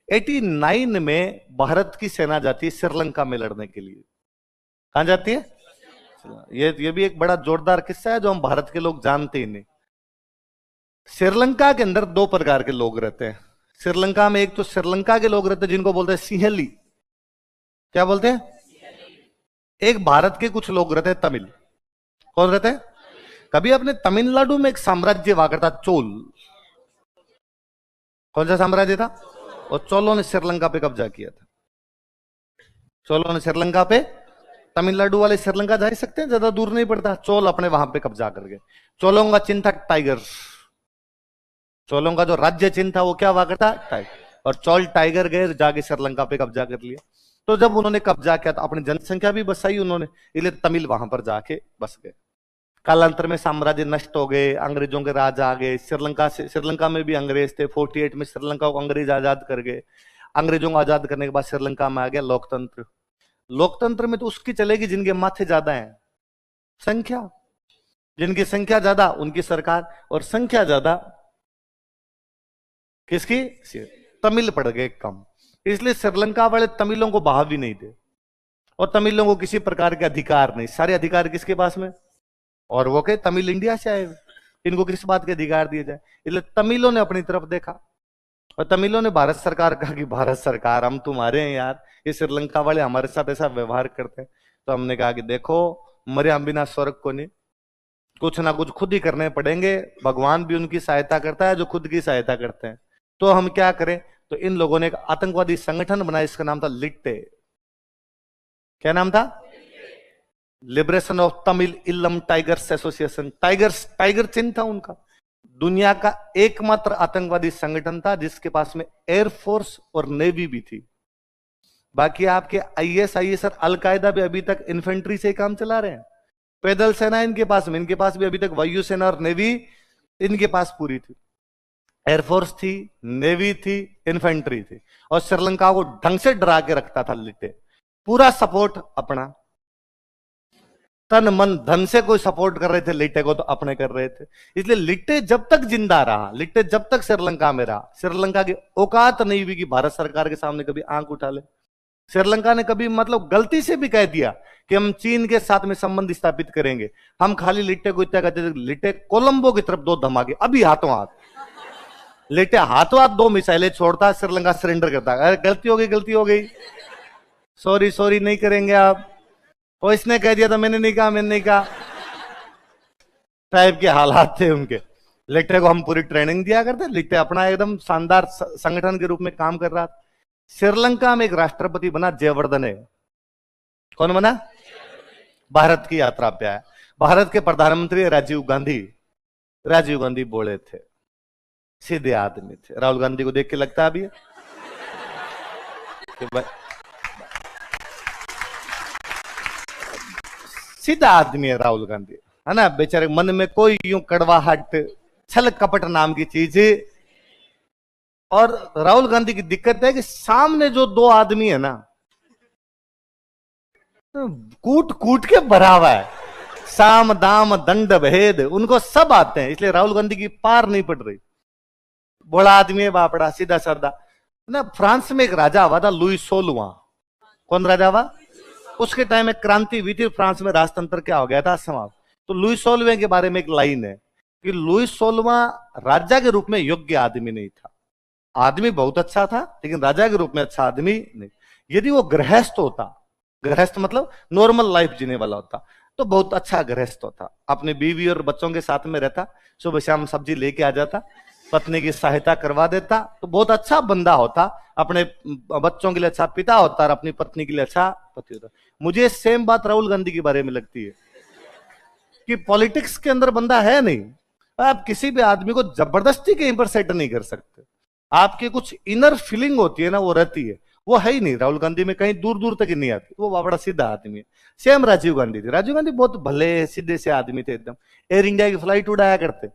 89 में भारत की सेना जाती है श्रीलंका में लड़ने के लिए। कहां जाती है? ये भी एक बड़ा जोरदार किस्सा है जो हम भारत के लोग जानते ही नहीं। श्रीलंका के अंदर दो प्रकार के लोग रहते हैं श्रीलंका में। एक तो श्रीलंका के लोग रहते हैं जिनको बोलते हैं सिंहली। क्या बोलते हैं? एक भारत के कुछ लोग रहते हैं तमिल। कौन रहते हैं? कभी अपने तमिलनाडु में एक साम्राज्य हुआ करता चोल। कौन सा साम्राज्य था? और चोलों ने श्रीलंका पे कब्जा किया था। चोलों ने श्रीलंका पे, तमिलनाडु वाले श्रीलंका जा सकते हैं, ज्यादा दूर नहीं पड़ता। चोल अपने वहां पे कब्जा कर गए। चोलों का चिन्ह था टाइगर। चोलों का जो राज्य चिन्ह था वो क्या हुआ करता? टाइगर। और चोल टाइगर गए, जाके श्रीलंका पे कब्जा कर लिया। तो जब उन्होंने कब्जा किया तो अपनी जनसंख्या भी बसाई उन्होंने, इसलिए तमिल वहां पर जाके बस गए। कालांतर में साम्राज्य नष्ट हो गए, अंग्रेजों के राज आ गए। श्रीलंका में भी अंग्रेज थे। 48 में श्रीलंका को अंग्रेज आजाद कर गए। अंग्रेजों को आजाद करने के बाद श्रीलंका में आ गया लोकतंत्र। लोकतंत्र में तो उसकी चलेगी जिनके माथे ज्यादा है संख्या। जिनकी संख्या ज्यादा उनकी सरकार, और संख्या ज्यादा किसकी? तमिल पड़ गए कम। इसलिए श्रीलंका वाले तमिलों को बहा भी नहीं थे, और तमिलों को किसी प्रकार के अधिकार नहीं। सारे अधिकार किसके पास में? और वो कहे तमिल इंडिया से आए, इनको किस बात के अधिकार दिए जाए? इसलिए तमिलों ने अपनी तरफ देखा, और तमिलों ने भारत सरकार कहा कि भारत सरकार हम तुम्हारे हैं यार, ये श्रीलंका वाले हमारे साथ ऐसा व्यवहार करते हैं। तो हमने कहा कि देखो, मरे हम बिना स्वर्ग को नहीं, कुछ ना कुछ खुद ही करने पड़ेंगे। भगवान भी उनकी सहायता करता है जो खुद की सहायता करते हैं। तो हम क्या करें? तो इन लोगों ने एक आतंकवादी संगठन बनाया, इसका नाम था लिट्टे। क्या नाम था? Liberation of Tamil Eelam tigers association. Tiger चिन्ह था उनका। दुनिया का एकमात्र आतंकवादी संगठन था जिसके पास में एयरफोर्स और नेवी भी थी। बाकी आपके ISIS और अलकायदा भी अभी तक इन्फेंट्री से काम चला रहे हैं। पैदल सेना इनके पास में, इनके पास भी अभी तक वायुसेना और नेवी इनके पास पूरी थी। एयरफोर्स थी, नेवी थी, इन्फेंट्री थी, और श्रीलंका को ढंग से डरा के रखता था लिट्टे। पूरा सपोर्ट अपना, तन मन धन से कोई सपोर्ट कर रहे थे लिट्टे को तो अपने कर रहे थे। इसलिए लिट्टे जब तक जिंदा रहा, लिट्टे जब तक श्रीलंका में रहा, श्रीलंका की औकात नहीं हुई कि भारत सरकार के सामने कभी आंख उठा ले। श्रीलंका ने कभी मतलब गलती से भी कह दिया कि हम चीन के साथ में संबंध स्थापित करेंगे, हम खाली लिट्टे को इतना कहते थे, लिट्टे कोलंबो की तरफ 2 धमाके अभी हाथों हाथ। लिट्टे हाथों हाथ 2 मिसाइलें छोड़ता, श्रीलंका सरेंडर करता। अरे गलती हो गई, सॉरी सॉरी नहीं करेंगे आप, और इसने कह दिया था मैंने नहीं कहा टाइप के हालात थे उनके। लिट्टे को हम पूरी ट्रेनिंग दिया करते। लिट्टे अपना एकदम शानदार संगठन के रूप में काम कर रहा था। श्रीलंका में एक राष्ट्रपति बना जयवर्धने। कौन बना? भारत की यात्रा पे आया। भारत के प्रधानमंत्री राजीव गांधी बोले थे, सीधे आदमी थे। राहुल गांधी को देख के लगता है अभी कि सीधा आदमी है राहुल गांधी, है ना। बेचारे मन में कोई यूं कड़वाहट, छल कपट नाम की चीज। और राहुल गांधी की दिक्कत है कि सामने जो 2 आदमी है ना, कूट कूट के भरा हुआ है। साम दाम दंड भेद उनको सब आते हैं, इसलिए राहुल गांधी की पार नहीं पड़ रही। बड़ा आदमी है बापड़ा, सीधा साधा ना। फ्रांस में एक राजा हुआ था लुई 16वां। कौन राजा हुआ? उसके टाइम में क्रांति हुई थी फ्रांस में, राजतंत्र क्या हो गया था समाप्त। तो लुई 16वें के बारे में एक लाइन है कि लुई 16वां राजा के रूप में योग्य आदमी नहीं था। आदमी बहुत अच्छा था लेकिन राजा के रूप में अच्छा आदमी नहीं। यदि वो गृहस्थ होता, गृहस्थ मतलब नॉर्मल लाइफ जीने वाला होता, तो बहुत अच्छा गृहस्थ होता। अपनी बीवी और बच्चों के साथ में रहता, सुबह शाम सब्जी लेके आ जाता, पत्नी की सहायता करवा देता, तो बहुत अच्छा बंदा होता। अपने बच्चों के लिए अच्छा पिता होता और अपनी पत्नी के लिए अच्छा पति होता। मुझे सेम बात राहुल गांधी के बारे में लगती है कि पॉलिटिक्स के अंदर बंदा है नहीं। आप किसी भी आदमी को जबरदस्ती कहीं पर सेट नहीं कर सकते। आपकी कुछ इनर फीलिंग होती है ना, वो रहती है। वो है ही नहीं राहुल गांधी में, कहीं दूर दूर तक ही नहीं आती। वो बड़ा सीधा आदमी है। सेम राजीव गांधी थे। राजीव गांधी बहुत भले सीधे से आदमी थे एकदम। एयर इंडिया की फ्लाइट उड़ाया करते,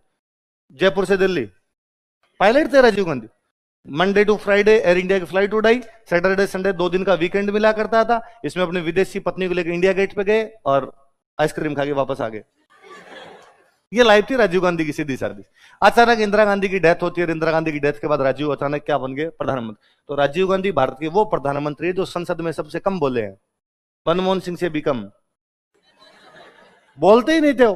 जयपुर से दिल्ली। पायलट थे Rajiv Gandhi. Monday to Friday Air India की फ्लाइट उड़ाई, सैटरडे संडे 2 दिन का वीकेंड मिला करता था। इसमें अपनी विदेशी पत्नी को लेकर इंडिया गेट पे गए और आइसक्रीम खा के वापस आ गए। ये लाइफ थी राजीव गांधी की, सीधी सादी। अचानक इंदिरा गांधी की डेथ होती है, इंदिरा गांधी की डेथ के बाद राजीव अचानक क्या बन गए, प्रधानमंत्री। तो राजीव गांधी भारत के वो प्रधानमंत्री है जो संसद में सबसे कम बोले हैं, मनमोहन सिंह से भी कम। बोलते ही नहीं थे वो,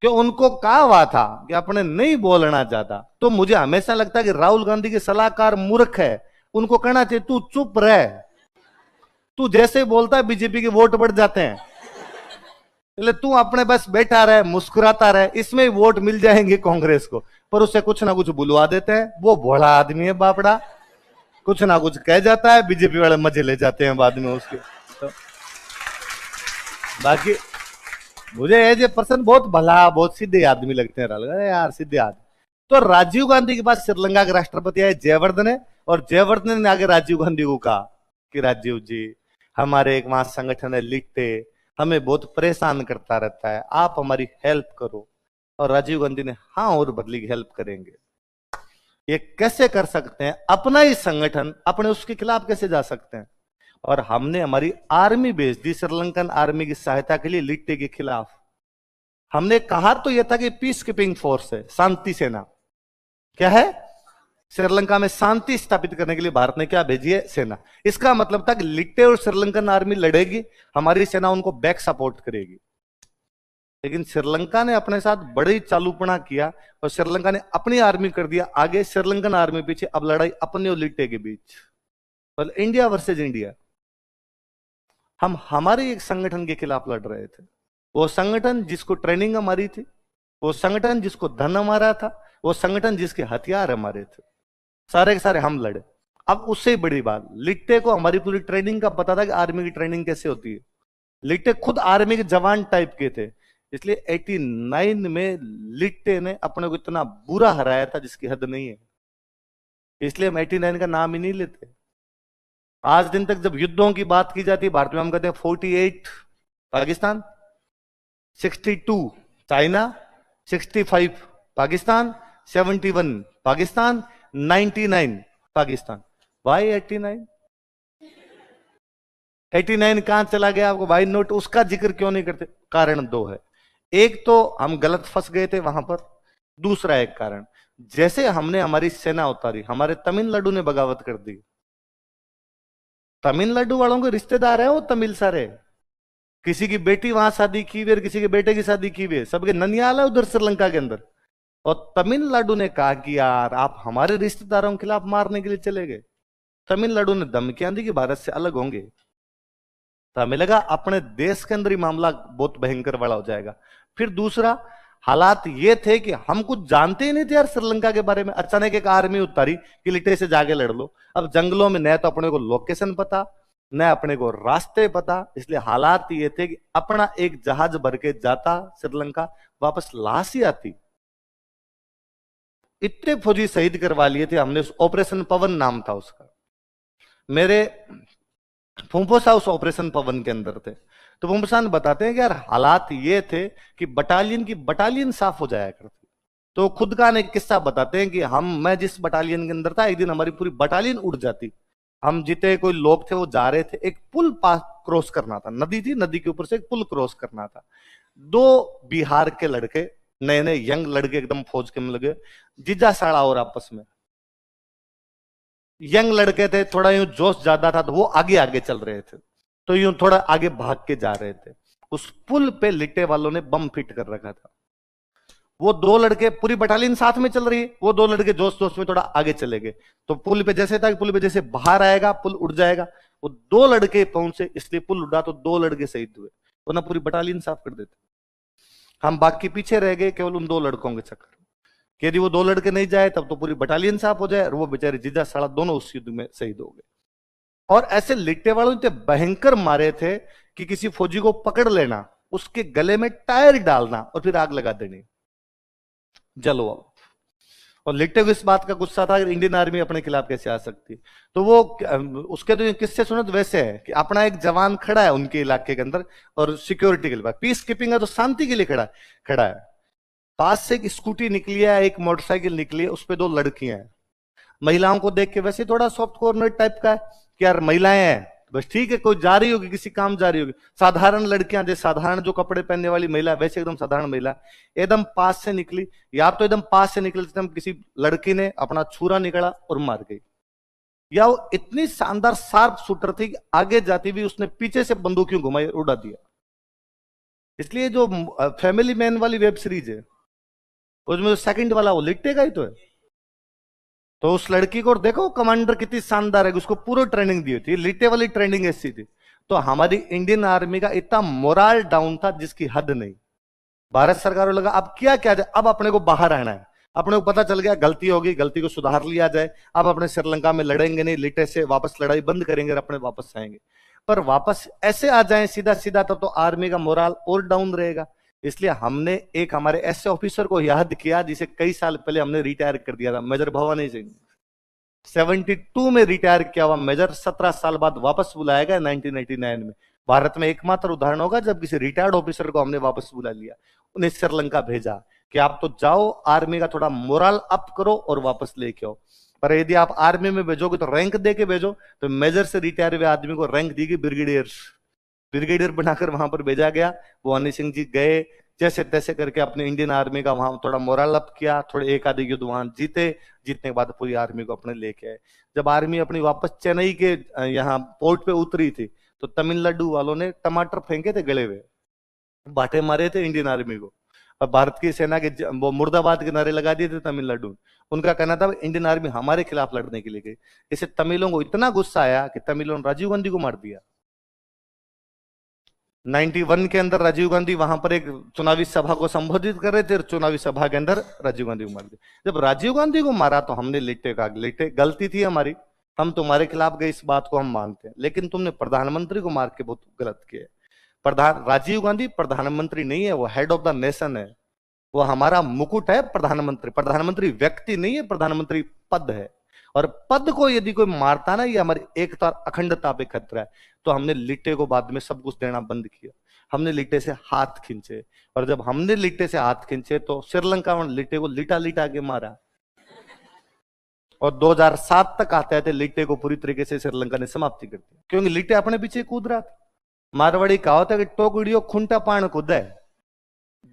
कि उनको कहा हुआ था कि अपने नहीं बोलना चाहता। तो मुझे हमेशा लगता है कि राहुल गांधी के सलाहकार मूर्ख है, उनको कहना चाहिए तू चुप रह, तू जैसे बोलता है बीजेपी के वोट बढ़ जाते हैं, इसलिए तू अपने बस बैठा रहे, मुस्कुराता रहे, इसमें वोट मिल जाएंगे कांग्रेस को। पर उससे कुछ ना कुछ बुलवा देते हैं, वो भोला आदमी है बापड़ा, कुछ ना कुछ कह जाता है, बीजेपी वाले मजे ले जाते हैं बाद में उसके। तो बाकी मुझे एज ए पर्सन बहुत भला, बहुत सीधे आदमी लगते हैं यार, सीधे आदमी। तो राजीव गांधी के पास श्रीलंका के राष्ट्रपति आए जयवर्धन है, और जयवर्धन ने आगे राजीव गांधी को कहा कि राजीव जी, हमारे एक वहां संगठन है लिट्टे, हमें बहुत परेशान करता रहता है, आप हमारी हेल्प करो। और राजीव गांधी ने हाँ और बदली हेल्प करेंगे। ये कैसे कर सकते हैं, अपना ही संगठन, अपने उसके खिलाफ कैसे जा सकते हैं। और हमने हमारी आर्मी भेज दी श्रीलंकन आर्मी की सहायता के लिए लिट्टे के खिलाफ। हमने कहा तो यह था कि पीस कीपिंग फोर्स है, शांति सेना। क्या है? श्रीलंका में शांति स्थापित करने के लिए भारत ने क्या भेजी है? सेना। इसका मतलब था कि लिट्टे और श्रीलंकन आर्मी लड़ेगी, हमारी सेना उनको बैक सपोर्ट करेगी। लेकिन श्रीलंका ने अपने साथ बड़ी चालूपना किया और श्रीलंका ने अपनी आर्मी कर दिया आगे, श्रीलंकन आर्मी पीछे। अब लड़ाई अपने और लिट्टे के बीच, मतलब इंडिया वर्सेज इंडिया। हम हमारे एक संगठन के खिलाफ लड़ रहे थे, वो संगठन जिसको ट्रेनिंग हमारी थी, वो संगठन जिसको धन हमारा था, वो संगठन जिसके हथियार हमारे थे, सारे के सारे हम लड़े। अब उससे बड़ी बात, लिट्टे को हमारी पूरी ट्रेनिंग का पता था कि आर्मी की ट्रेनिंग कैसे होती है। लिट्टे खुद आर्मी के जवान टाइप के थे, इसलिए 89 में लिट्टे ने अपने को इतना बुरा हराया था जिसकी हद नहीं है। इसलिए हम 89 का नाम ही नहीं लेते। आज दिन तक जब युद्धों की बात की जाती है भारत में, हम कहते हैं 48 पाकिस्तान, 62 चाइना, 65 पाकिस्तान, 71 पाकिस्तान, 99 पाकिस्तान। वाई 89? 89 कहां चला गया आपको भाई नोट, उसका जिक्र क्यों नहीं करते? कारण दो है। एक तो हम गलत फंस गए थे वहां पर, दूसरा एक कारण, जैसे हमने हमारी सेना उतारी, हमारे तमिलनाडु ने बगावत कर दी। तमिलनाडु वालों के रिश्तेदार हैं वो तमिल सारे, किसी की बेटी वहां शादी की हुई, किसी के बेटे की शादी की हुई, सबके ननियाल है उधर श्रीलंका के अंदर। और तमिलनाडु ने कहा कि यार आप हमारे रिश्तेदारों के खिलाफ मारने के लिए चले गए। तमिलनाडु ने धमकियां दी कि भारत से अलग होंगे। तो हमें लगा अपने देश के अंदर ही मामला बहुत भयंकर बड़ा हो जाएगा। फिर दूसरा हालात ये थे कि हम कुछ जानते ही नहीं थे यार श्रीलंका के बारे में। अचानक एक आर्मी उतारी कि लिट्टे से जाके लड़ लो। अब जंगलों में न तो अपने को लोकेशन पता, न अपने को रास्ते पता, इसलिए हालात ये थे कि अपना एक जहाज भर के जाता श्रीलंका, वापस लाश ही आती। इतने फौजी शहीद करवा लिए थे हमने। ऑपरेशन पवन नाम था उसका। मेरे फूफो साहब उस ऑपरेशन पवन के अंदर थे। तो फूफो साहब बताते हैं कि यार हालात ये थे कि बटालियन की बटालियन साफ हो जाया करती। तो खुद का एक किस्सा बताते हैं कि मैं जिस बटालियन के अंदर था, एक दिन हमारी पूरी बटालियन उड़ जाती। हम जितने कोई लोग थे वो जा रहे थे, एक पुल पास क्रॉस करना था, नदी थी, नदी के ऊपर से एक पुल क्रॉस करना था। दो बिहार के लड़के, नए नए यंग लड़के, एकदम फौज के में लगे, जीजा साड़ा और आपस में यंग लड़के थे, थोड़ा यूं जोश ज्यादा था, तो वो आगे आगे चल रहे थे, तो यूं थोड़ा आगे भाग के जा रहे थे। उस पुल पे लिट्टे वालों ने बम फिट कर रखा था। वो दो लड़के, पूरी बटालियन साथ में चल रही है, वो दो लड़के जोश जोश में थोड़ा आगे चले गए। तो पुल पे जैसे था, पुल पे जैसे बाहर आएगा पुल उड़ जाएगा, वो दो लड़के पहुंचे, इसलिए पुल उड़ा तो दो लड़के शहीद हुए, वरना पूरी बटालियन साफ कर देते। हम बाकी पीछे रह गए केवल उन दो लड़कों के चक्कर। यदि वो दो लड़के नहीं जाए तब तो पूरी बटालियन साफ हो जाए, और वो बेचारे जीजा साड़ा दोनों उस युद्ध में शहीद हो गए। और ऐसे लिट्टे वालों ने भयंकर मारे थे कि किसी फौजी को पकड़ लेना, उसके गले में टायर डालना और फिर आग लगा देनी, जलो। और लिट्टे को इस बात का गुस्सा था कि इंडियन आर्मी अपने खिलाफ कैसे आ सकती। तो वो उसके तो किस्से सुने तो वैसे है कि अपना एक जवान खड़ा है उनके इलाके के अंदर और सिक्योरिटी के लिए, पीस कीपिंग है तो शांति के लिए खड़ा है। पास से एक स्कूटी निकली है, एक मोटरसाइकिल निकली है, उस पर दो लड़कियां हैं। महिलाओं को देख के वैसे थोड़ा सॉफ्ट कॉर्नर टाइप का है कि यार महिलाएं हैं बस ठीक है, कोई जा रही होगी, किसी काम जा रही होगी, साधारण लड़कियां, जैसे साधारण जो कपड़े पहनने वाली महिला, वैसे एकदम साधारण महिला एकदम पास से निकली, या तो एकदम पास से निकली एकदम किसी लड़की ने अपना छुरा निकला और मार गई, या वो इतनी शानदार शार्प शूटर थी कि आगे जाती भी उसने पीछे से बंदूकियों घुमाई उड़ा दिया। इसलिए जो फैमिली मैन वाली वेब सीरीज है उसमें जो सेकंड वाला वो लिटेगा ही तो है। तो उस लड़की को देखो कमांडर कितनी शानदार है, उसको पूरी ट्रेनिंग दी थी, लिटे वाली ट्रेनिंग ऐसी थी। तो हमारी इंडियन आर्मी का इतना मोरल डाउन था जिसकी हद नहीं। भारत सरकार को लगा अब क्या क्या जाए, अब अपने को बाहर आना है, अपने को पता चल गया गलती होगी, गलती को सुधार लिया जाए, अब अपने श्रीलंका में लड़ेंगे नहीं, लिटे से वापस लड़ाई बंद करेंगे और अपने वापस आएंगे। पर वापस ऐसे आ जाए सीधा सीधा तो आर्मी का मोरल और डाउन रहेगा। इसलिए हमने एक हमारे ऐसे ऑफिसर को याद किया जिसे कई साल पहले हमने रिटायर कर दिया था, मेजर भवानी सिंह। 72 में रिटायर किया हुआ मेजर 17 साल बाद वापस बुलाया गया 1989 में। भारत में एकमात्र उदाहरण होगा जब किसी रिटायर्ड ऑफिसर को हमने वापस बुला लिया, उन्हें श्रीलंका भेजा कि आप तो जाओ, आर्मी का थोड़ा मोरल अप करो और वापस लेके आओ। पर यदि आप आर्मी में भेजोगे तो रैंक दे के भेजो, तो मेजर से रिटायर हुए आदमी को रैंक दी गई ब्रिगेडियर बनाकर वहां पर भेजा गया। भवानी सिंह जी गए, जैसे तैसे करके अपने इंडियन आर्मी का वहां थोड़ा मोरल अप किया, थोड़े एक आधे युद्ध वहां जीते, जीतने के बाद पूरी आर्मी को अपने लेके आए। जब आर्मी अपनी वापस चेन्नई के यहाँ पोर्ट पे उतरी थी तो तमिलनाडु वालों ने टमाटर फेंके थे गले हुए, बाटे मारे थे इंडियन आर्मी को, और भारत की सेना के वो मुर्दाबाद के नारे लगा दिए थे तमिलनाडु। उनका कहना था इंडियन आर्मी हमारे खिलाफ लड़ने के लिए गई। इससे तमिलों को इतना गुस्सा आया कि तमिलों ने राजीव गांधी को मार दिया। 91 के अंदर राजीव गांधी वहां पर एक चुनावी सभा को संबोधित कर रहे थे, चुनावी सभा के अंदर राजीव गांधी को मार दिया। जब राजीव गांधी को मारा तो हमने लिट्टे गलती थी हमारी, हम तुम्हारे खिलाफ गए, इस बात को हम मानते हैं, लेकिन तुमने प्रधानमंत्री को मार के बहुत गलत किया। राजीव गांधी प्रधानमंत्री नहीं है, वो हेड ऑफ द नेशन है, वो हमारा मुकुट है प्रधानमंत्री। प्रधानमंत्री व्यक्ति नहीं है, प्रधानमंत्री पद है। और पद को यदि कोई मारता ना, ये हमारी एकता अखंडता पे खतरा है। तो हमने लिट्टे को बाद में सब कुछ देना बंद किया, हमने लिट्टे से हाथ खींचे, और जब हमने लिट्टे से हाथ खींचे तो श्रीलंका में लिट्टे को लिटा लिटा के मारा, और 2007 तक आते आते लिट्टे को पूरी तरीके से श्रीलंका ने समाप्ति कर दी, क्योंकि लिट्टे अपने पीछे कूद रहा था। मारवाड़ी कहावत है कि टोकड़ियों खुंटा पान कूद है।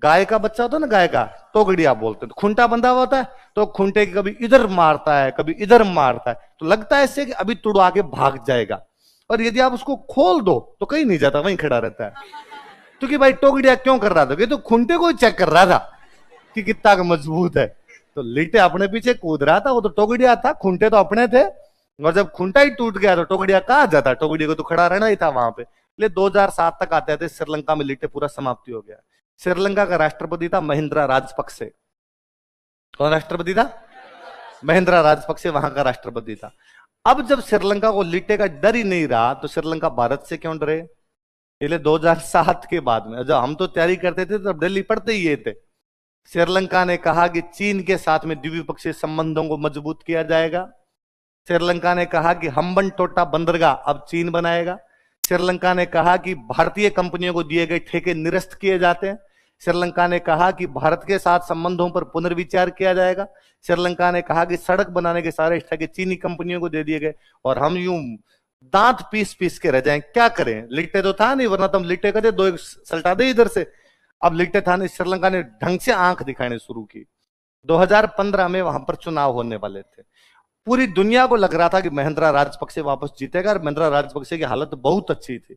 गाय का बच्चा होता है ना, गाय का टोकड़ी आप बोलते हैं, तो खुंटा बंधा हुआ होता है, तो खुंटे की कभी इधर मारता है कभी इधर मारता है, तो लगता है इससे कि अभी तुड़ आगे भाग जाएगा। और यदि आप उसको खोल दो तो कहीं नहीं जाता, वहीं खड़ा रहता है। क्योंकि भाई टोकड़िया क्यों कर रहा था, कि तो खुंटे को चेक कर रहा था कि कितना मजबूत है। तो लिट्टे अपने पीछे कूद रहा था, वो तो टोकड़िया था, खुंटे तो अपने थे। और जब खुंटा ही टूट गया तो टोकड़िया कहां जाता, टोकड़िया को तो खड़ा रहना ही था वहां पे। इसलिए 2007 तक आते आते श्रीलंका में लिट्टे पूरा समाप्ति हो गया। श्रीलंका का राष्ट्रपति था महिंद्रा राजपक्से। कौन राष्ट्रपति था? महिंद्रा राजपक्से वहां का राष्ट्रपति था। अब जब श्रीलंका को लिट्टे का डर ही नहीं रहा तो श्रीलंका भारत से क्यों डरे? इसलिए 2007 के बाद में जब हम तो तैयारी करते थे तब दिल्ली पढ़ते ही ये थे, श्रीलंका ने कहा कि चीन के साथ में द्विपक्षीय संबंधों को मजबूत किया जाएगा। श्रीलंका ने कहा कि हम्बन टोटा बंदरगाह अब चीन बनाएगा। श्रीलंका ने कहा कि भारतीय कंपनियों को दिए गए ठेके निरस्त किए जाते हैं। श्रीलंका ने कहा कि भारत के साथ संबंधों पर पुनर्विचार किया जाएगा। श्रीलंका ने कहा कि सड़क बनाने के सारे ठेके चीनी कंपनियों को दे दिए गए, और हम यूं दांत पीस पीस के रह जाएं। क्या करें, लिट्टे तो था नहीं, वरना तो हम लिट्टे कहते दो एक सल्टा दे इधर से। अब लिट्टे था नहीं, श्रीलंका ने ढंग से आंख दिखाने शुरू की। 2015 में वहां पर चुनाव होने वाले थे। पूरी दुनिया को लग रहा था कि महिंद्रा राजपक्से वापस जीतेगा, और महिंद्रा राजपक्से की हालत बहुत अच्छी थी।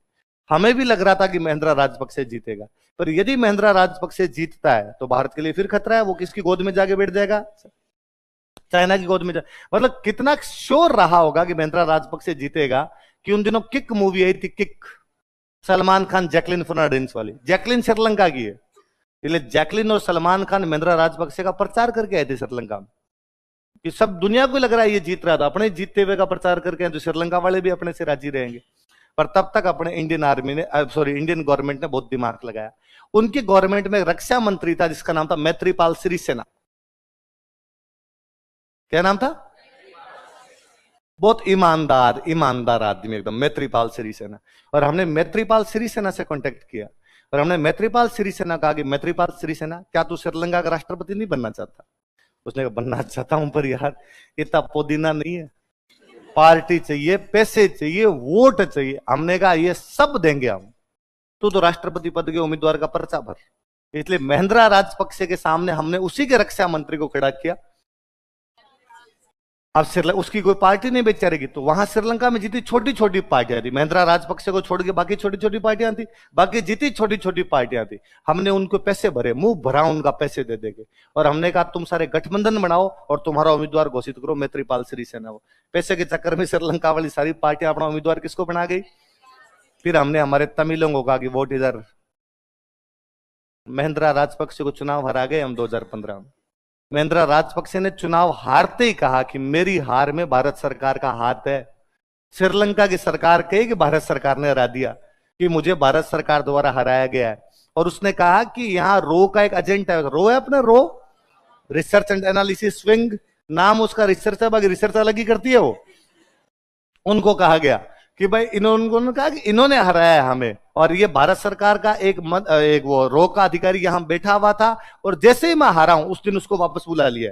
हमें भी लग रहा था कि महिंद्रा राजपक्से जीतेगा, पर यदि महिंद्रा राजपक्से जीतता है तो भारत के लिए फिर खतरा है। वो किसकी गोद में जाके बैठ जाएगा? चाइना की गोद में मतलब कितना श्योर रहा होगा कि महिंद्रा राजपक्से जीतेगा कि उन दिनों किक मूवी आई थी, किक, सलमान खान जैकलिन फर्नांडिस वाली। जैकलिन श्रीलंका की है, इसलिए जैकलिन और सलमान खान महिंद्रा राजपक्से का प्रचार करके आए थे श्रीलंका में, कि सब दुनिया को लग रहा है ये जीत रहा था, अपने जीतते हुए का प्रचार करके आए तो श्रीलंका वाले भी अपने से राजी रहेंगे। पर तब तक अपने इंडियन गवर्नमेंट ने बहुत दिमाग लगाया। उनकी गवर्नमेंट में रक्षा मंत्री था जिसका नाम था मैत्रीपाल सिरिसेना। क्या नाम था? बहुत ईमानदार आदमी एकदम, मैत्रीपाल सिरिसेना। और हमने मैत्रीपाल सिरिसेना से कांटेक्ट किया, और हमने मैत्रीपाल सिरिसेना कहा कि मैत्रीपाल सिरिसेना, क्या तू श्रीलंका का राष्ट्रपति नहीं बनना चाहता? उसने कहा बनना चाहता हूं, पर यार इतना पुदीना नहीं है। पार्टी चाहिए, पैसे चाहिए, वोट चाहिए। हमने कहा ये सब देंगे हम, तो राष्ट्रपति पद के उम्मीदवार का पर्चा भर। इसलिए महिंद्रा राजपक्षे के सामने हमने उसी के रक्षा मंत्री को खड़ा किया। अब श्रीलंका उसकी कोई पार्टी नहीं बेचारेगी, तो वहां श्रीलंका में जितनी छोटी छोटी पार्टियां थी, महिंद्रा राजपक्षे को छोड़ के बाकी छोटी छोटी पार्टियां थी, बाकी जितनी छोटी छोटी पार्टियां थी, हमने उनको पैसे भरे, मुंह भरा उनका पैसे दे देंगे। और हमने कहा तुम सारे गठबंधन बनाओ और तुम्हारा उम्मीदवार घोषित करो मैत्रीपाल सिरिसेना। वो पैसे के चक्कर में श्रीलंका वाली सारी पार्टियां अपना उम्मीदवार किसको बना गई। फिर हमने हमारे तमिलों को कहा कि वोट इधर। महिंद्रा राजपक्षे को चुनाव हरा गए हम 2015 में। महिंद्रा राजपक्षे ने चुनाव हारते ही कहा कि मेरी हार में भारत सरकार का हाथ है। श्रीलंका की सरकार कही कि भारत सरकार ने हरा दिया, कि मुझे भारत सरकार द्वारा हराया गया है। और उसने कहा कि यहाँ रो का एक एजेंट है, रो है अपने रो, रिसर्च एंड एनालिसिस विंग नाम उसका, रिसर्च है, बाकी रिसर्च अलग ही करती है वो। उनको कहा गया कि भाई इन्होंने कहा कि इन्होंने हराया है हमें, और ये भारत सरकार का एक वो रो का अधिकारी यहां बैठा हुआ था, और जैसे ही मैं हारा हूं उस दिन उसको वापस बुला लिया।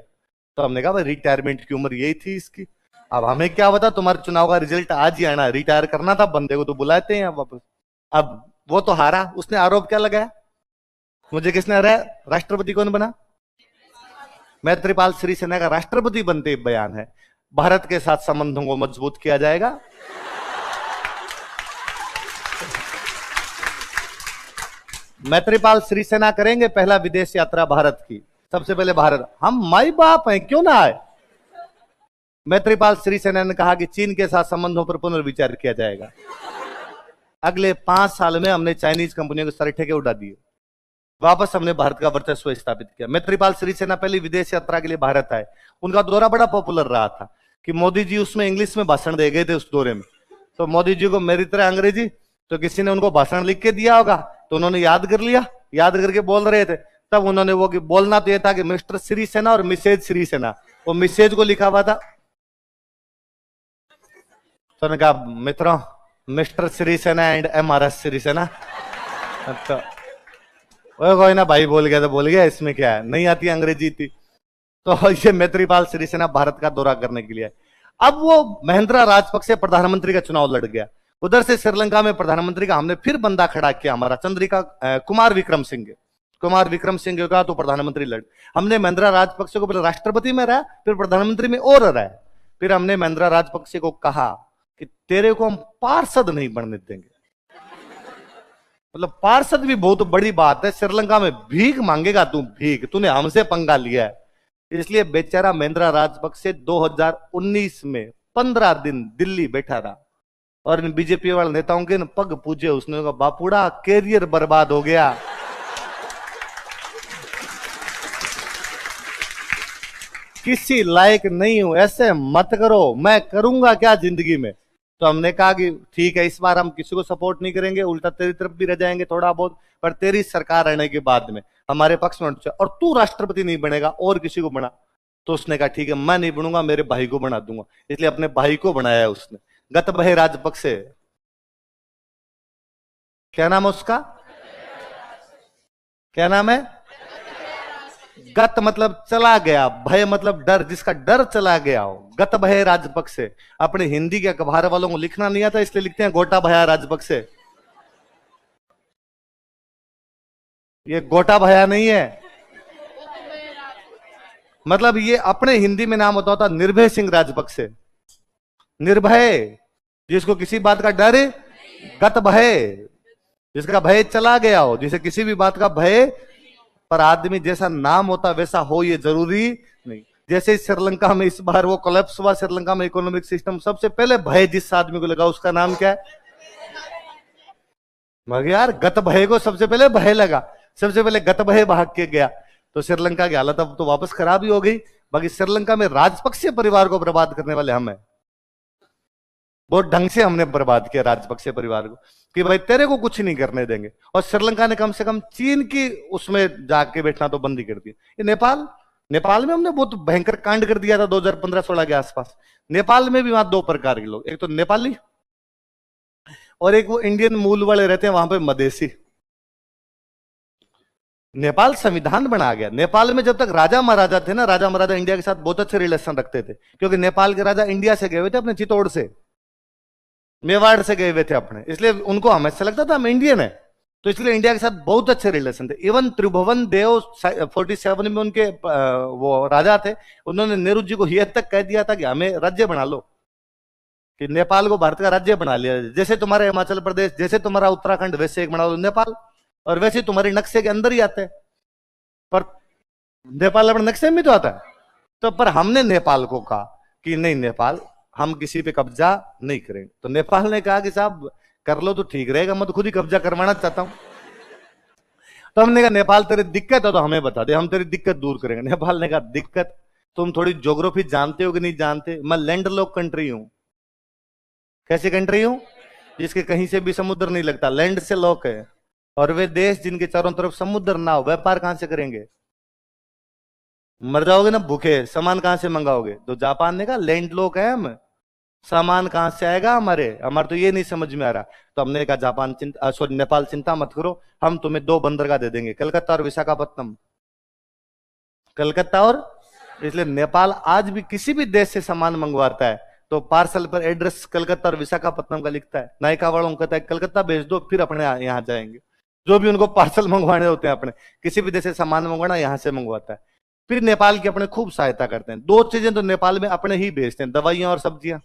तो हमने कहा भाई रिटायरमेंट की उम्र यही थी इसकी, अब हमें क्या बता, तुम्हारे चुनाव का रिजल्ट आज ही आना, रिटायर करना था बंदे को तो बुलाते हैं वापस। अब वो तो हारा, उसने आरोप क्या लगाया, मुझे किसने हराया, राष्ट्रपति कौन बना, मैत्रीपाल सिरिसेना का राष्ट्रपति बनते ही बयान है भारत के साथ संबंधों को मजबूत किया जाएगा। मैत्रीपाल सिरिसेना करेंगे पहला विदेश यात्रा भारत की, सबसे पहले भारत, हम माई बाप हैं क्यों ना आए। मैत्रीपाल सिरिसेना ने कहा कि चीन के साथ संबंधों पर पुनर्विचार किया जाएगा। अगले 5 साल में हमने चाइनीज कंपनियों के सारे ठेके उठा दिए, वापस हमने भारत का वर्चस्व स्थापित किया। मैत्रीपाल सिरिसेना पहली विदेश यात्रा के लिए भारत आए, उनका दौरा बड़ा पॉपुलर रहा था कि मोदी जी उसमें इंग्लिश में भाषण दे गए थे उस दौरे में। तो मोदी जी को मेरी तरह अंग्रेजी, तो किसी ने उनको भाषण लिख के दिया होगा, तो उन्होंने याद कर लिया, याद करके बोल रहे थे। तब उन्होंने वो कि बोलना तो यह था कि मिस्टर सिरिसेना और मिसेज सिरिसेना, वो मिसेज को लिखा हुआ था। तो उन्होंने कहा मित्रों, mister Sirisena and MRS Sirisena. तो कोई ना भाई बोल गया तो बोल गया, इसमें क्या है, नहीं आती अंग्रेजी थी। तो ये मैत्रीपाल सिरिसेना भारत का दौरा करने के लिए। अब वो महिंद्रा राजपक्षे प्रधानमंत्री का चुनाव लड़ गया, उधर से श्रीलंका में प्रधानमंत्री का हमने फिर बंदा खड़ा किया, हमारा चंद्रिका कुमार विक्रम सिंह। कुमार विक्रम सिंह का तो प्रधानमंत्री लड़, हमने महिंद्रा राजपक्षे को पहले राष्ट्रपति में रहा, फिर प्रधानमंत्री में और रहा। फिर हमने महिंद्रा राजपक्षे को कहा कि तेरे को हम पार्षद नहीं बनने देंगे। मतलब पार्षद भी बहुत बड़ी बात है, श्रीलंका में भीख मांगेगा तू, भीख, तूने हमसे पंगा लिया है। इसलिए बेचारा महिंद्रा राजपक्षे 2019 में 15 दिन दिल्ली बैठा रहा, और इन बीजेपी वाले नेताओं के पग पूजे उसने, कहा बापूड़ा कैरियर बर्बाद हो गया, किसी लायक नहीं हूं, ऐसे मत करो, मैं करूंगा क्या जिंदगी में। तो हमने कहा कि ठीक है, इस बार हम किसी को सपोर्ट नहीं करेंगे, उल्टा तेरी तरफ भी रह जाएंगे थोड़ा बहुत, पर तेरी सरकार आने के बाद में हमारे पक्ष में, और तू राष्ट्रपति नहीं बनेगा और किसी को बना। तो उसने कहा ठीक है, मैं नहीं बनूंगा, मेरे भाई को बना दूंगा। इसलिए अपने भाई को बनाया है उसने, गतबहे राजपक्षे। क्या नाम है उसका, क्या नाम है, गत मतलब चला गया, भय मतलब डर, जिसका डर चला गया हो, गत भय राजपक्षे। अपने हिंदी के अखबार वालों को लिखना नहीं आता, इसलिए लिखते हैं गोटा भया राजपक्षे। ये गोटा भया नहीं है, मतलब ये अपने हिंदी में नाम होता होता निर्भय सिंह राजपक्षे। निर्भय, जिसको किसी बात का डर, गत भय, जिसका भय चला गया हो, जिसे किसी भी बात का भय, पर आदमी जैसा नाम होता वैसा हो ये जरूरी नहीं। जैसे श्रीलंका में इस बार वो कोलैप्स हुआ, श्रीलंका में इकोनॉमिक सिस्टम, सबसे पहले भय जिस आदमी को लगा उसका नाम क्या है, मगर यार गत भय को सबसे पहले भय लगा, सबसे पहले गत भय भाग के गया। तो श्रीलंका की हालत अब तो वापस खराब ही हो गई। बाकी श्रीलंका में राजपक्षे परिवार को बर्बाद करने वाले हम हैं, बहुत ढंग से हमने बर्बाद किया राजपक्षे परिवार को, कि भाई तेरे को कुछ नहीं करने देंगे। और श्रीलंका ने कम से कम चीन की उसमें जाके बैठना तो बंद ही कर दिया। ये नेपाल में हमने बहुत भयंकर कांड कर दिया था 2015-16 के आसपास। नेपाल में भी वहां 2 प्रकार के लोग, एक तो नेपाली और एक वो इंडियन मूल वाले रहते हैं वहां पे मधेसी। नेपाल संविधान बना गया। नेपाल में जब तक राजा महाराजा थे ना, राजा महाराजा इंडिया के साथ बहुत अच्छे रिलेशन रखते थे, क्योंकि नेपाल के राजा इंडिया से गए हुए थे, अपने चित्तौड़ से, मेवाड़ से गए हुए थे अपने, इसलिए उनको हमेशा लगता था हम इंडियन है, तो इसलिए इंडिया के साथ बहुत अच्छे रिलेशन थे। इवन त्रिभुवन देव 47 में उनके वो राजा थे, उन्होंने नेहरू जी को यह तक कह दिया था कि हमें राज्य बना लो, कि नेपाल को भारत का राज्य बना लिया, जैसे तुम्हारा हिमाचल प्रदेश, जैसे तुम्हारा उत्तराखंड, वैसे एक बना लो नेपाल, और वैसे तुम्हारे नक्शे के अंदर ही आता है, पर नेपाल अपने नक्शे में तो आता है। तो पर हमने नेपाल को कहा कि नहीं नेपाल, हम किसी पे कब्जा नहीं करेंगे। तो नेपाल ने कहा कि साहब कर लो तो ठीक रहेगा, मैं तो खुद ही कब्जा करवाना चाहता हूं। तो हमने कहा नेपाल तेरी दिक्कत है तो हमें बता दे, हम तेरी दिक्कत दूर करेंगे। नेपाल ने कहा दिक्कत, तुम थोड़ी ज्योग्राफी जानते हो कि नहीं जानते, मैं लैंड लॉक कंट्री हूं। कैसी कंट्री हूं? जिसके कहीं से भी समुद्र नहीं लगता, लैंड से लॉक है। और वे देश जिनके चारों तरफ समुद्र ना हो, व्यापार कहां से करेंगे? मर जाओगे ना भूखे, सामान कहां से मंगाओगे? तो जापान ने कहा लैंड लॉक है हम, सामान कहां से आएगा हमारे तो ये नहीं समझ में आ रहा। तो हमने कहा जापान चिंता, सॉरी नेपाल चिंता मत करो, हम तुम्हें 2 बंदरगाह दे देंगे, कलकत्ता और विशाखापट्टनम। कलकत्ता और, इसलिए नेपाल आज भी किसी भी देश से सामान मंगवाता है तो पार्सल पर एड्रेस कलकत्ता और विशाखापट्टनम का लिखता है। नायका वालों को कहता है कलकत्ता भेज दो, फिर अपने यहाँ जाएंगे। जो भी उनको पार्सल मंगवाने होते हैं, अपने किसी भी देश से सामान मंगवाना, यहां से मंगवाता है। फिर नेपाल की अपने खूब सहायता करते हैं। 2 चीजें तो नेपाल में अपने ही भेजते हैं, दवाइयां और सब्जियां,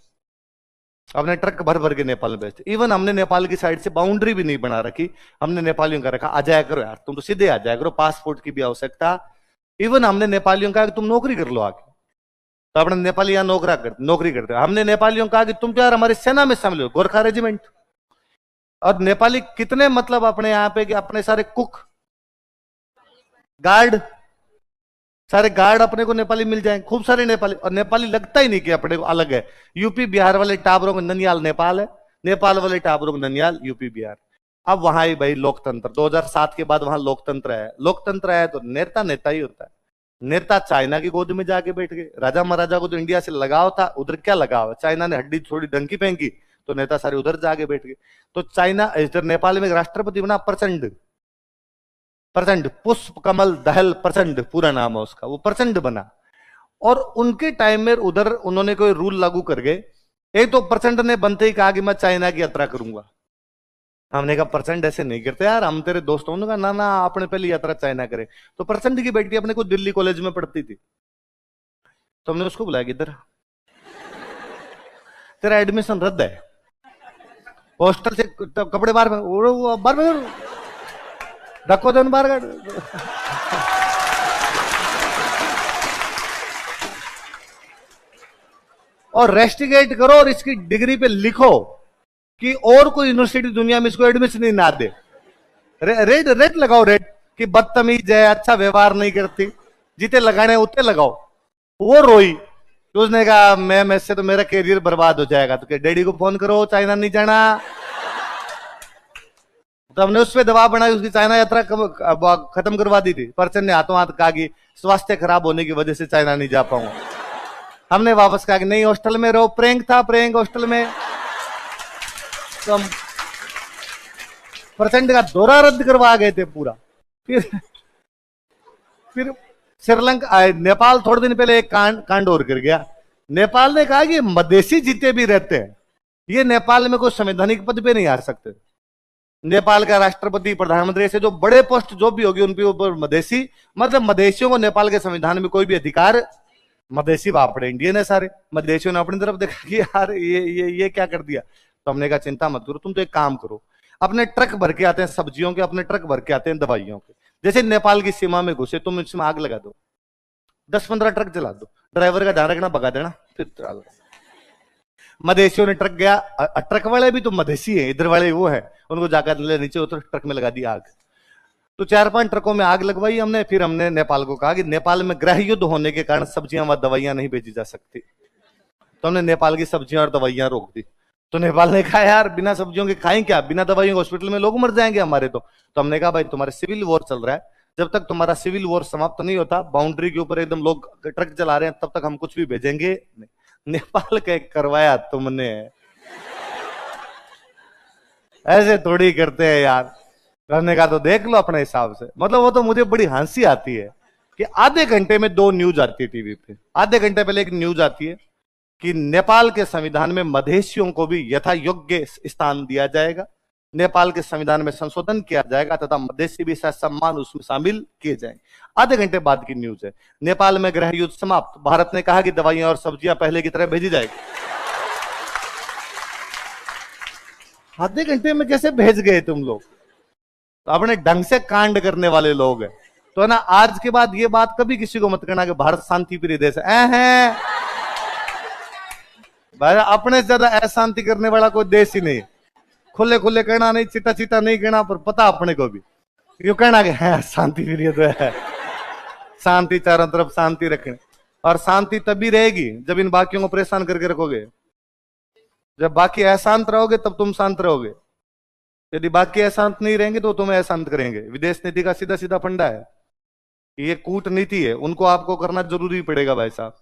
अपने ट्रक भर भर के नेपाल में भेजते। इवन हमने नेपाल की साइड से बाउंड्री भी नहीं बना रखी, हमने नेपालियों का रखा आ जाया करो यार, तुम तो सीधे आ जाया करो, पासपोर्ट की भी आवश्यकता। इवन हमने नेपालियों का तुम नौकरी कर लो आके, तो अपने नेपाली यहाँ नौकरी करते। हमने नेपालियों कहा कि तुम तो यार हमारी सेना में शामिल हो, गोरखा रेजिमेंट। और नेपाली कितने मतलब अपने यहाँ पे कि अपने सारे कुक, गार्ड, सारे गार्ड अपने को नेपाली मिल जाएंगे, खूब सारे नेपाली। और नेपाली लगता ही नहीं कि अपने को अलग है। यूपी बिहार वाले टाबरों को ननियाल नेपाल है, नेपाल वाले टाबरों को ननियाल यूपी बिहार। अब वहां ही भाई लोकतंत्र, 2007 के बाद वहां लोकतंत्र है। लोकतंत्र है तो नेता नेता ही होता है। नेता चाइना की गोद में जाके बैठ गए। राजा महाराजा को तो इंडिया से लगाव था, उधर क्या लगाव? चाइना ने हड्डी थोड़ी डंकी फेंकी तो नेता सारे उधर जाके बैठ गए। तो चाइना, इधर नेपाल में राष्ट्रपति बना प्रचंड, प्रचंड, पुष्प कमल दहल प्रचंड पूरा नाम है उसका, वो प्रचंड बना। और उनके टाइम में उधर उन्होंने कोई रूल लागू कर गए। एक तो प्रचंड ने बनते ही कहा कि मैं चाइना की यात्रा करूंगा। हमने कहा प्रचंड ऐसे नहीं करते यार, हम तेरे दोस्त। उन्होंने कहा ना ना, आपने पहली यात्रा चाइना करे। तो प्रचंड की बेटी अपने को दिल्ली कॉलेज में पढ़ती थी, तो हमने उसको बुलाया कि इधर तेरा एडमिशन रद्द है, हॉस्टल से कपड़े बाहर बाहर रखो, दे बाहर और रेस्टिगेट करो और इसकी डिग्री पे लिखो कि और कोई यूनिवर्सिटी दुनिया में इसको एडमिशन ही ना दे। रेड रेड लगाओ, रेड कि बदतमीज है, अच्छा व्यवहार नहीं करती, जिते लगाने उतने लगाओ। वो रोई तो उसने कहा मैम इससे तो मेरा करियर बर्बाद हो जाएगा। तो डैडी को फोन करो, चाइना नहीं जाना। तो हमने उस पर दबाव बनाई, उसकी चाइना यात्रा खत्म करवा दी थी। पर्सन ने हाथों हाथ कहा कि स्वास्थ्य खराब होने की वजह से चाइना नहीं जा पाऊंगा। हमने वापस कहा कि नहीं, हॉस्टल में रहो। प्रैंक था, प्रैंक हॉस्टल में। तो हम प्रचंड का दौरा रद्द करवा गए थे पूरा। फिर श्रीलंका, नेपाल थोड़े दिन पहले एक कांड और कर गया। नेपाल ने कहा कि मधेसी जितने भी रहते हैं ये नेपाल में कोई संवैधानिक पद पे नहीं आ सकते। नेपाल का राष्ट्रपति, प्रधानमंत्री, ऐसे जो बड़े पोस्ट जो भी होगी उनके ऊपर मधेसी, मतलब मधेसियों को नेपाल के संविधान में कोई भी अधिकार, मधेसी बापड़े इंडियन है सारे। मधेसियों ने अपनी तरफ देखा कि यार ये क्या कर दिया। तो हमने कहा चिंता मत करो, तुम तो एक काम करो, अपने ट्रक भर के आते हैं सब्जियों के, अपने ट्रक भर के आते हैं दवाइयों के। जैसे नेपाल की सीमा में घुसे तुम इसमें आग लगा दो, 10-15 ट्रक जला दो, ड्राइवर का ध्यान रखना, भगा देना, फिर चला दो। मधेसियों ने ट्रक गया, ट्रक वाले भी तो मधेसी है, इधर वाले वो है, उनको जाकर नीचे उतर ट्रक में लगा दी आग। तो 4-5 ट्रकों में आग लगवाई हमने। फिर हमने नेपाल को कहा कि नेपाल में गृह युद्ध होने के कारण सब्जियां व दवाइयां नहीं भेजी जा सकती। तो हमने नेपाल की सब्जियां और दवाइयां रोक दी। तो नेपाल ने कहा यार बिना सब्जियों के खाएं क्या, बिना दवाइयों के हॉस्पिटल में लोग मर जाएंगे हमारे। तो हमने कहा भाई तुम्हारे सिविल वॉर चल रहा है, जब तक तुम्हारा सिविल वॉर समाप्त नहीं होता, बाउंड्री के ऊपर एकदम लोग ट्रक चला रहे हैं, तब तक हम कुछ भी भेजेंगे। नेपाल का करवाया तुमने, ऐसे थोड़ी करते हैं यार। करने का तो देख लो अपने हिसाब से। मतलब वो तो मुझे बड़ी हंसी आती है कि आधे घंटे में 2 न्यूज आती है टीवी पे। आधे घंटे पहले एक न्यूज आती है कि नेपाल के संविधान में मधेशियों को भी यथा योग्य स्थान दिया जाएगा, नेपाल के संविधान में संशोधन किया जाएगा तथा मधेसी भी सम्मान उसमें शामिल किए जाएंगे। आधे घंटे बाद की न्यूज है। नेपाल में गृह युद्ध समाप्त, भारत ने कहा कि दवाइयां और सब्जियां पहले की तरह भेजी जाएगी। आधे घंटे में कैसे भेज गए तुम लोग? तो अपने ढंग से कांड करने वाले लोग हैं। तो ना आज के बाद ये बात कभी किसी को मत करना कि भारत शांति प्रिय देश है। भाई अपने से ज्यादा अशांति करने वाला कोई देश ही नहीं। खुले खुले कहना नहीं, चिटा चिटा नहीं कहना, पर पता अपने को भी क्यों कहना कि है शांति प्रिय तो है। शांति चारों तरफ शांति रखने, और शांति तभी रहेगी जब इन बाकियों को परेशान करके रखोगे। जब बाकी अशांत रहोगे तब तुम शांत रहोगे। यदि बाकी अशांत नहीं रहेंगे तो तुम्हें अशांत करेंगे। विदेश नीति का सीधा सीधा फंडा है, ये कूटनीति है, उनको आपको करना जरूरी पड़ेगा भाई साहब।